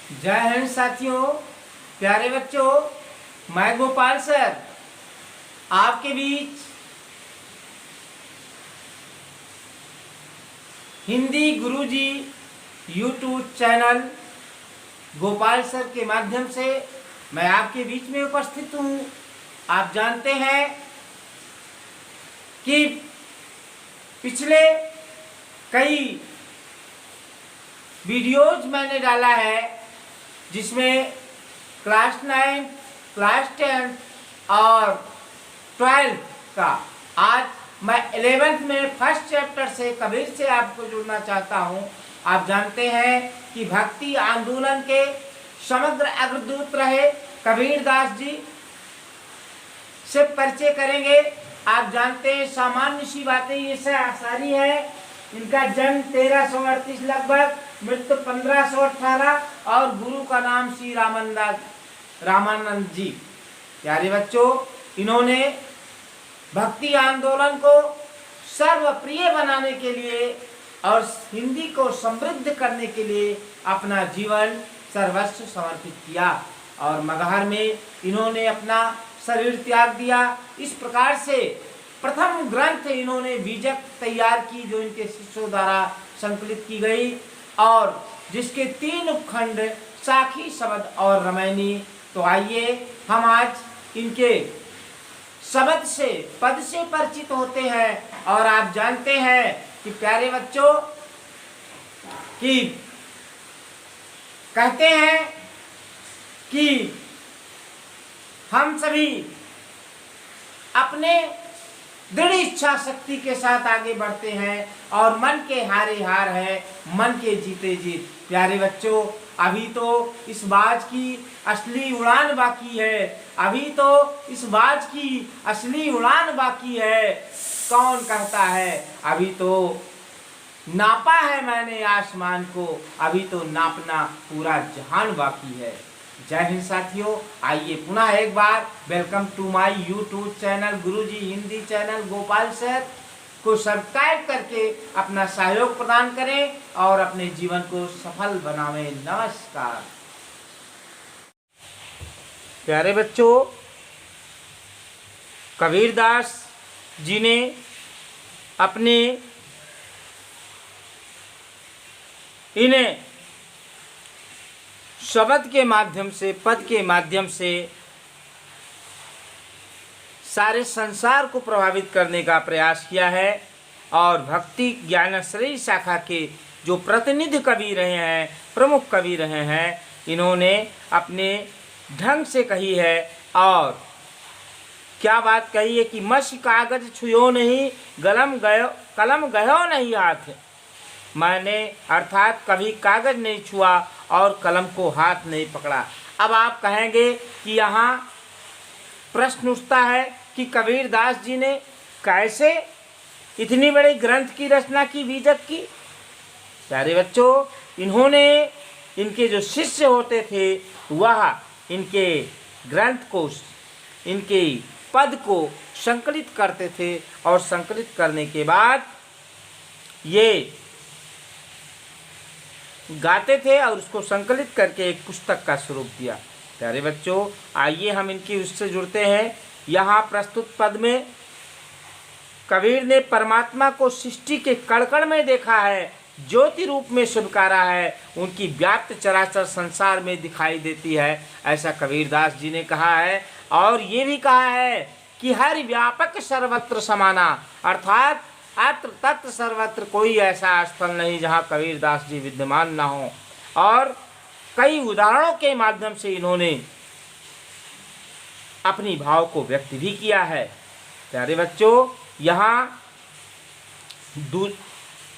जय हिंद साथियों, प्यारे बच्चों। मैं गोपाल सर आपके बीच हिंदी गुरुजी यूट्यूब चैनल गोपाल सर के माध्यम से मैं आपके बीच में उपस्थित हूँ। आप जानते हैं कि पिछले कई वीडियोज मैंने डाला है जिसमें क्लास 9, क्लास 10 और 12 का। आज मैं 11th में फर्स्ट चैप्टर से कबीर से आपको जुड़ना चाहता हूं। आप जानते हैं कि भक्ति आंदोलन के समग्र अग्रदूत रहे कबीर दास जी से परिचय करेंगे। आप जानते हैं सामान्य सी बातें ये सारी है। इनका जन्म 1338 लगभग, मृत्यु 1518 और गुरु का नाम श्री रामानंद जी। प्यारे बच्चों, इन्होंने भक्ति आंदोलन को सर्वप्रिय बनाने के लिए और हिंदी को समृद्ध करने के लिए अपना जीवन सर्वस्व समर्पित किया और मगहर में इन्होंने अपना शरीर त्याग दिया। इस प्रकार से प्रथम ग्रंथ इन्होंने बीजक तैयार की जो इनके शिष्यों द्वारा संकलित की गई और जिसके 3 उपखंड साखी, शबद और रामायणी। तो आइए हम आज इनके शब्द से, पद से परिचित होते हैं। और आप जानते हैं कि प्यारे बच्चों कि कहते हैं कि हम सभी अपने दृढ़ इच्छा शक्ति के साथ आगे बढ़ते हैं और मन के हारे हार है, मन के जीते जीत। प्यारे बच्चों, अभी तो इस बाज की असली उड़ान बाकी है, अभी तो इस बाज की असली उड़ान बाकी है। कौन कहता है अभी तो नापा है मैंने आसमान को, अभी तो नापना पूरा जहान बाकी है। जय हिंद साथियों। आइए पुनः एक बार welcome to my YouTube channel Guruji Hindi channel Gopal sir को सब्सक्राइब करके अपना सहयोग प्रदान करें और अपने जीवन को सफल बनावें। नमस्कार। प्यारे बच्चों, कबीरदास जी ने अपने इन्हें शब्द के माध्यम से, पद के माध्यम से सारे संसार को प्रभावित करने का प्रयास किया है और भक्ति ज्ञानश्रेय शाखा के जो प्रतिनिधि कवि रहे हैं, प्रमुख कवि रहे हैं, इन्होंने अपने ढंग से कही है। और क्या बात कही है कि मसी कागज छुयो नहीं, कलम गयो नहीं हाथ। मैंने अर्थात कभी कागज नहीं छुआ और कलम को हाथ नहीं पकड़ा। अब आप कहेंगे कि यहाँ प्रश्न उठता है कि कबीरदास जी ने कैसे इतनी बड़ी ग्रंथ की रचना की, बीजक की। प्यारे बच्चों, इन्होंने, इनके जो शिष्य होते थे वह इनके ग्रंथ को, इनके पद को संकलित करते थे और संकलित करने के बाद ये गाते थे और उसको संकलित करके एक पुस्तक का स्वरूप दिया। प्यारे बच्चों, आइए हम इनकी उससे जुड़ते हैं। यहाँ प्रस्तुत पद में कबीर ने परमात्मा को सृष्टि के कण-कण में देखा है, ज्योति रूप में स्वीकारा है, उनकी व्याप्त चराचर संसार में दिखाई देती है, ऐसा कबीरदास जी ने कहा है। और ये भी कहा है कि हर व्यापक सर्वत्र समाना, अर्थात अत्र तत्र सर्वत्र कोई ऐसा स्थल नहीं जहाँ कबीरदास जी विद्यमान न हो। और कई उदाहरणों के माध्यम से इन्होंने अपनी भाव को व्यक्त भी किया है। प्यारे बच्चों, यहाँ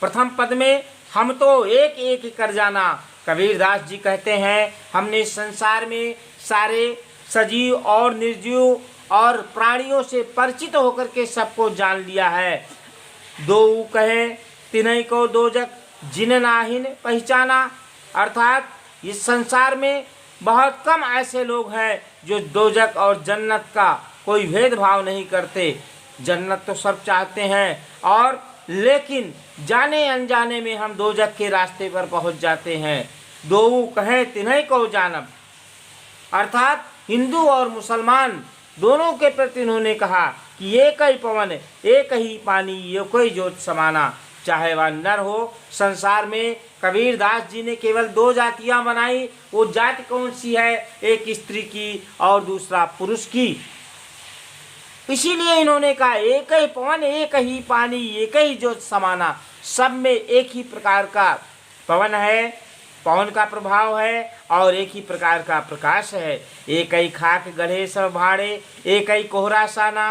प्रथम पद में हम तो एक एक कर जाना, कबीरदास जी कहते हैं हमने संसार में सारे सजीव और निर्जीव और प्राणियों से परिचित होकर के सबको जान लिया है। दो कहे तिनई को दो जग जिन नाहिन पहचाना, अर्थात इस संसार में बहुत कम ऐसे लोग हैं जो दोजक और जन्नत का कोई भेदभाव नहीं करते। जन्नत तो सब चाहते हैं और लेकिन जाने अनजाने में हम दोजक के रास्ते पर पहुंच जाते हैं। दोऊ कहे तिन्है को जानब, अर्थात हिंदू और मुसलमान दोनों के प्रति उन्होंने कहा कि एक ही पवन, एक ही पानी, ये कोई ज्योत समाना, चाहे वह नर हो। संसार में कबीर दास जी ने केवल दो जातियां बनाई। वो जाति कौन सी है? एक स्त्री की और दूसरा पुरुष की। इसीलिए इन्होंने कहा एक ही पवन, एक ही पानी, एक ही ज्योत समाना। सब में एक ही प्रकार का पवन है, पवन का प्रभाव है, और एक ही प्रकार का प्रकाश है। एक ही खाक गढ़े सब भाड़े, एक ही कोहरा साना।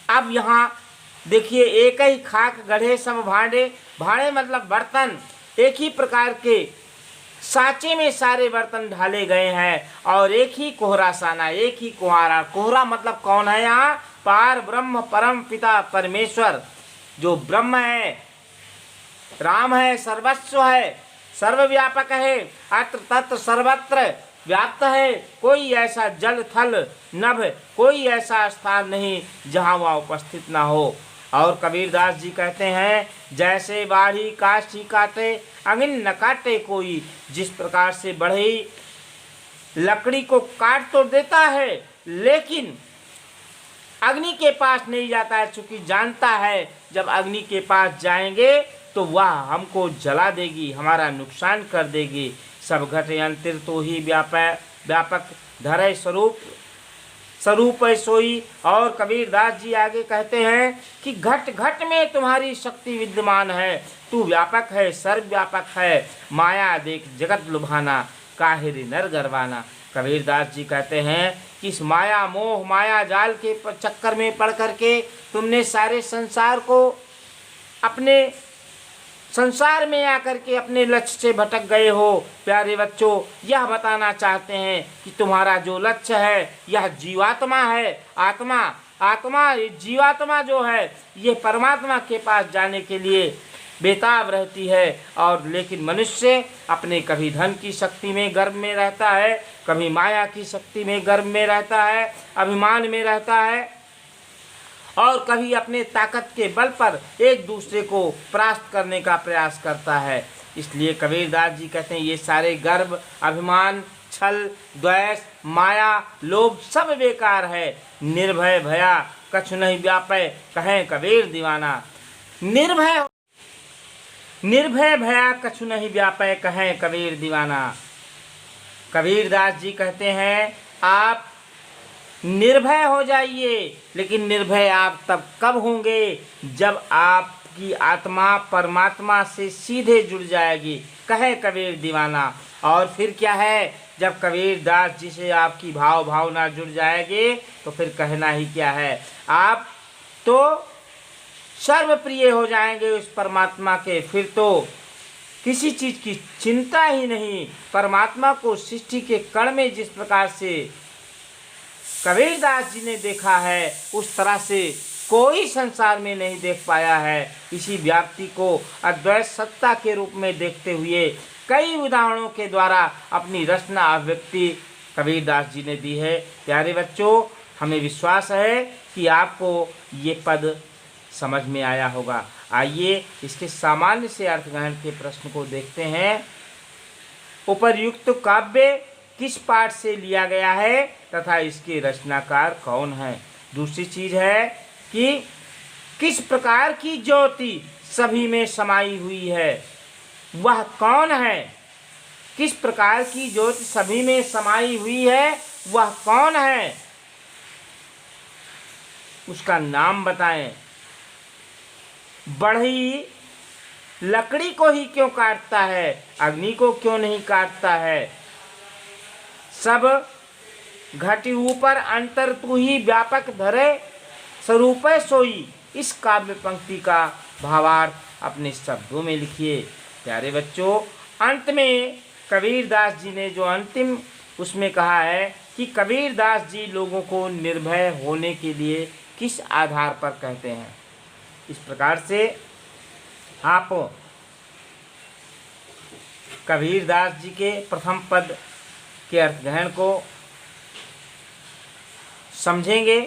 अब यहाँ देखिए, एक ही खाक गढ़े सब भाड़े, भाड़े मतलब बर्तन, एक ही प्रकार के साँचे में सारे बर्तन ढाले गए हैं, और एक ही कोहरा साना, एक ही कुहारा। कोहरा मतलब कौन है यहाँ? पार ब्रह्म, परम पिता परमेश्वर, जो ब्रह्म है, राम है, सर्वस्व है, सर्वव्यापक है, अत्र तत्र सर्वत्र व्याप्त है। कोई ऐसा जल थल नभ, कोई ऐसा स्थान नहीं जहाँ वह उपस्थित ना हो। और कबीरदास जी कहते हैं, जैसे बाढ़ी काशी काटे, अगिन न काटे कोई। जिस प्रकार से बढ़ई लकड़ी को काट तो देता है, लेकिन अग्नि के पास नहीं जाता है, चूंकि जानता है जब अग्नि के पास जाएंगे तो वह हमको जला देगी, हमारा नुकसान कर देगी। सब घटे अंतिर तो ही व्यापक धरे स्वरूप, स्वरूप सोई। और कबीरदास जी आगे कहते हैं कि घट घट में तुम्हारी शक्ति विद्यमान है, तू व्यापक है, सर्वव्यापक है। माया देख जगत लुभाना, काहिर नर गरवाना। कबीरदास जी कहते हैं कि इस माया मोह, माया जाल के चक्कर में पड़ करके तुमने सारे संसार को, अपने संसार में आकर के अपने लक्ष्य से भटक गए हो। प्यारे बच्चों, यह बताना चाहते हैं कि तुम्हारा जो लक्ष्य है यह जीवात्मा है। आत्मा जीवात्मा जो है ये परमात्मा के पास जाने के लिए बेताब रहती है। और लेकिन मनुष्य अपने कभी धन की शक्ति में गर्व में रहता है, कभी माया की शक्ति में गर्व में रहता है, अभिमान में रहता है, और कभी अपने ताकत के बल पर एक दूसरे को परास्त करने का प्रयास करता है। इसलिए कबीरदास जी कहते हैं ये सारे गर्व, अभिमान, छल, द्वेष, माया, लोभ सब बेकार है। निर्भय भया कछु नहीं व्यापै, कहें कबीर दीवाना। निर्भय भया कछु नहीं व्यापै, कहें कबीर दीवाना। कबीरदास जी कहते हैं आप निर्भय हो जाइए, लेकिन निर्भय आप तब कब होंगे जब आपकी आत्मा परमात्मा से सीधे जुड़ जाएगी, कहे कबीर दीवाना। और फिर क्या है, जब कबीरदास जी से आपकी भावना जुड़ जाएगी तो फिर कहना ही क्या है, आप तो सर्वप्रिय हो जाएंगे उस परमात्मा के। फिर तो किसी चीज़ की चिंता ही नहीं। परमात्मा को सृष्टि के कण में जिस प्रकार से कबीरदास जी ने देखा है, उस तरह से कोई संसार में नहीं देख पाया है। इसी व्याप्ति को अद्वैत सत्ता के रूप में देखते हुए कई उदाहरणों के द्वारा अपनी रचना अभिव्यक्ति कबीरदास जी ने दी है। प्यारे बच्चों, हमें विश्वास है कि आपको ये पद समझ में आया होगा। आइए इसके सामान्य से अर्थग्रहण के प्रश्न को देखते हैं। उपर्युक्त काव्य किस पाठ से लिया गया है तथा इसके रचनाकार कौन है। दूसरी चीज है कि किस प्रकार की ज्योति सभी में समाई हुई है, वह कौन है। किस प्रकार की ज्योति सभी में समाई हुई है, वह कौन है, उसका नाम बताएं। बढ़ई लकड़ी को ही क्यों काटता है, अग्नि को क्यों नहीं काटता है। सब घटी ऊपर अंतर तू ही व्यापक धरे स्वरूप सोई। इस काव्य पंक्ति का भावार्थ अपने शब्दों में लिखिए। प्यारे बच्चों, अंत में कबीरदास जी ने जो अंतिम उसमें कहा है कि कबीरदास जी लोगों को निर्भय होने के लिए किस आधार पर कहते हैं। इस प्रकार से आप कबीरदास जी के प्रथम पद के अर्थग्रहण को समझेंगे,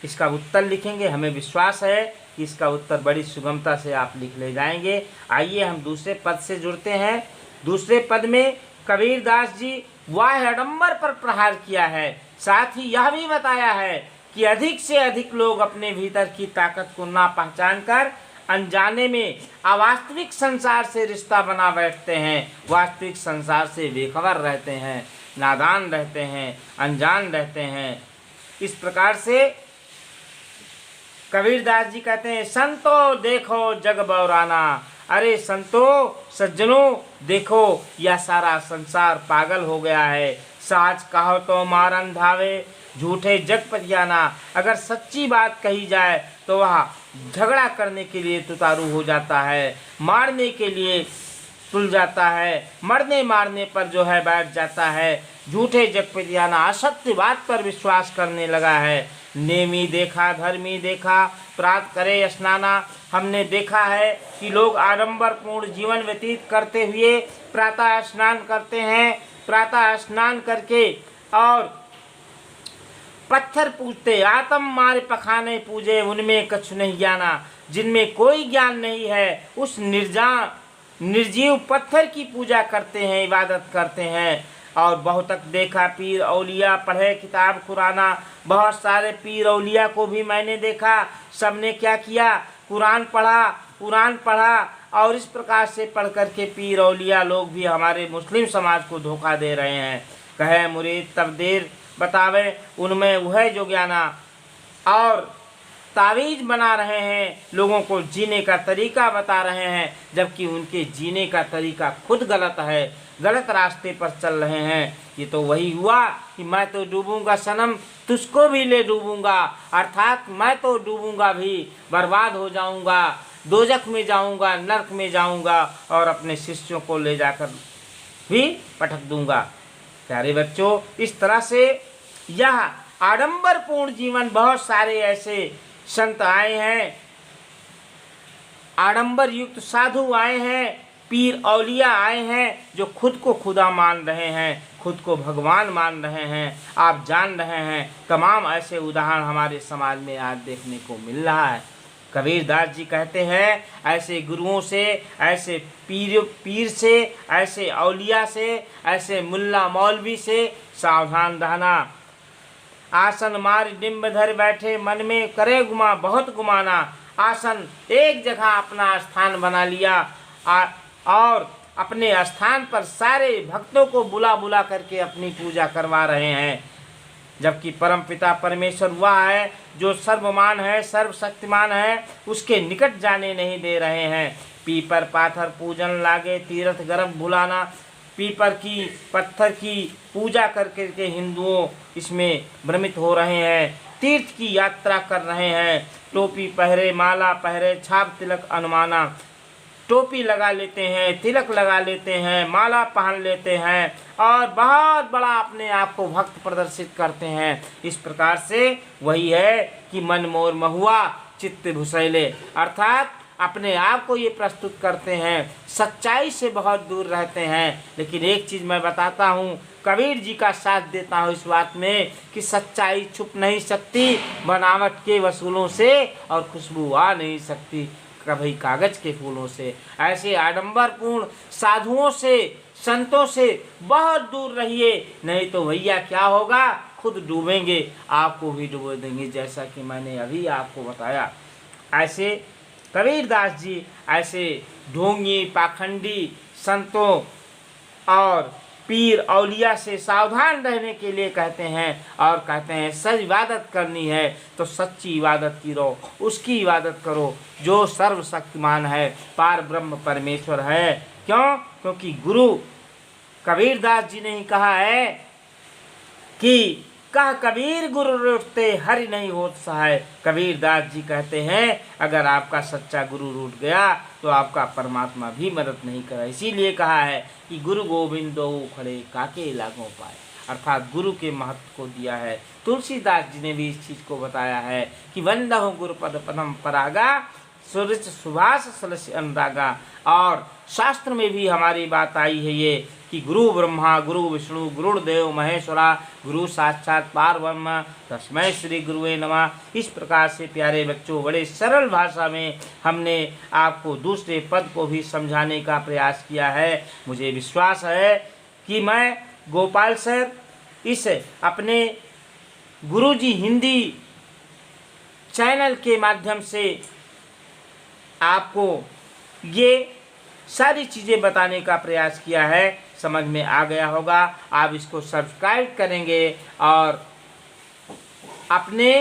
इसका उत्तर लिखेंगे। हमें विश्वास है कि इसका उत्तर बड़ी सुगमता से आप लिख ले जाएंगे। आइए हम दूसरे पद से जुड़ते हैं। दूसरे पद में कबीरदास जी वाह आडंबर पर प्रहार किया है। साथ ही यह भी बताया है कि अधिक से अधिक लोग अपने भीतर की ताकत को ना पहचान कर अनजाने में अवास्तविक संसार से रिश्ता बना बैठते हैं, वास्तविक संसार से बेखबर रहते हैं, नादान रहते हैं, अनजान रहते हैं। इस प्रकार से कबीरदास जी कहते हैं, संतो देखो जग बौराना, अरे संतो सज्जनों देखो यह सारा संसार पागल हो गया है। साच कहो तो मारन धावे, झूठे जग पतियाना। अगर सच्ची बात कही जाए तो वह झगड़ा करने के लिए तुतारू हो जाता है, मारने के लिए तुल जाता है, मरने मारने पर जो है बैठ जाता है। झूठे जग पतियाना, असत्य बात पर विश्वास करने लगा है। नेमी देखा धर्मी देखा, प्रात करे स्नाना। हमने देखा है कि लोग आडंबर पूर्ण जीवन व्यतीत करते हुए प्रातः स्नान करते हैं। प्रातः स्नान करके और पत्थर पूजते, आतम मारे पखाने पूजे, उनमें कछु नहीं जाना। जिनमें कोई ज्ञान नहीं है उस निर्जीव पत्थर की पूजा करते हैं, इबादत करते हैं। और बहुत तक देखा पीर औलिया पढ़े किताब कुराना। बहुत सारे पीर औलिया को भी मैंने देखा, सबने क्या किया, कुरान पढ़ा और इस प्रकार से पढ़ कर के पीर औलिया लोग भी हमारे मुस्लिम समाज को धोखा दे रहे हैं। कहे मुरीद तब देर बतावे, उनमें वह जो ज्ञाना और तावीज बना रहे हैं, लोगों को जीने का तरीका बता रहे हैं, जबकि उनके जीने का तरीका खुद गलत है, गलत रास्ते पर चल रहे हैं। ये तो वही हुआ कि मैं तो डूबूंगा सनम, तुझको भी ले डूबूंगा, अर्थात मैं तो डूबूंगा भी, बर्बाद हो जाऊंगा, दोजख में जाऊंगा, नरक में जाऊंगा और अपने शिष्यों को ले जाकर भी पटक दूंगा। प्यारे बच्चों, इस तरह से यह आडंबरपूर्ण जीवन, बहुत सारे ऐसे संत आए हैं, आडंबर युक्त साधु आए हैं, पीर औलिया आए हैं, जो खुद को खुदा मान रहे हैं, खुद को भगवान मान रहे हैं। आप जान रहे हैं, तमाम ऐसे उदाहरण हमारे समाज में आज देखने को मिल रहा है। कबीरदास जी कहते हैं, ऐसे गुरुओं से, ऐसे पीर से, ऐसे औलिया से, ऐसे मुल्ला मौलवी से सावधान रहना। आसन मार डिम्ब धर बैठे, मन में करे गुमा बहुत गुमाना। आसन एक जगह अपना स्थान बना लिया और अपने स्थान पर सारे भक्तों को बुला बुला करके अपनी पूजा करवा रहे हैं, जबकि परमपिता परमेश्वर वह है जो सर्वमान है, सर्वशक्तिमान है, उसके निकट जाने नहीं दे रहे हैं। पीपर पाथर पूजन लागे, तीर्थ गर्भ बुलाना। पीपर की, पत्थर की पूजा करके के हिंदुओं इसमें भ्रमित हो रहे हैं, तीर्थ की यात्रा कर रहे हैं। टोपी पहरे, माला पहरे, छाप तिलक अनुमाना। टोपी लगा लेते हैं, तिलक लगा लेते हैं, माला पहन लेते हैं और बहुत बड़ा अपने आप को भक्त प्रदर्शित करते हैं। इस प्रकार से वही है कि मन मोर महुआ चित्त भुसैले, अर्थात अपने आप को ये प्रस्तुत करते हैं, सच्चाई से बहुत दूर रहते हैं। लेकिन एक चीज़ मैं बताता हूँ, कबीर जी का साथ देता हूँ इस बात में कि सच्चाई छुप नहीं सकती बनावट के वसूलों से, और खुशबू आ नहीं सकती कभी कागज के फूलों से। ऐसे आडंबरपूर्ण साधुओं से, संतों से बहुत दूर रहिए, नहीं तो भैया क्या होगा, खुद डूबेंगे, आपको भी डुबो देंगे, जैसा कि मैंने अभी आपको बताया। ऐसे कबीरदास जी ऐसे ढोंगी पाखंडी संतों और पीर औलिया से सावधान रहने के लिए कहते हैं, और कहते हैं सच इबादत करनी है तो सच्ची इबादत की रहो, उसकी इबादत करो जो सर्वशक्तिमान है, पार ब्रह्म परमेश्वर है। क्यों? क्योंकि गुरु कबीरदास जी ने ही कहा है कि कह कबीर गुरु रूठते हरि नहीं होत सहाय। कबीरदास जी कहते हैं, अगर आपका सच्चा गुरु रूठ गया तो आपका परमात्मा भी मदद नहीं करे। इसीलिए कहा है कि गुरु गोविंद दो खड़े काके लागों पाए, अर्थात गुरु के महत्व को दिया है। तुलसीदास जी ने भी इस चीज़ को बताया है कि वंदहु गुरुपद पदम परागा, सुरच सुभाष सलस अनुरागा। और शास्त्र में भी हमारी बात आई है ये कि गुरु ब्रह्मा गुरु विष्णु गुरुदेव महेश्वरा, गुरु साक्षात पार ब्रह्म तस्मै श्री गुरुवे नमः। इस प्रकार से प्यारे बच्चों, बड़े सरल भाषा में हमने आपको दूसरे पद को भी समझाने का प्रयास किया है। मुझे विश्वास है कि मैं गोपाल सर इस अपने गुरुजी हिंदी चैनल के माध्यम से आपको ये सारी चीज़ें बताने का प्रयास किया है। समझ में आ गया होगा। आप इसको सब्सक्राइब करेंगे और अपने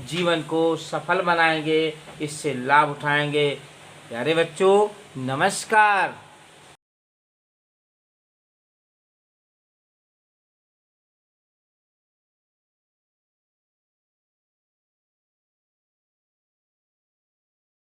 जीवन को सफल बनाएंगे, इससे लाभ उठाएंगे। प्यारे बच्चों, नमस्कार।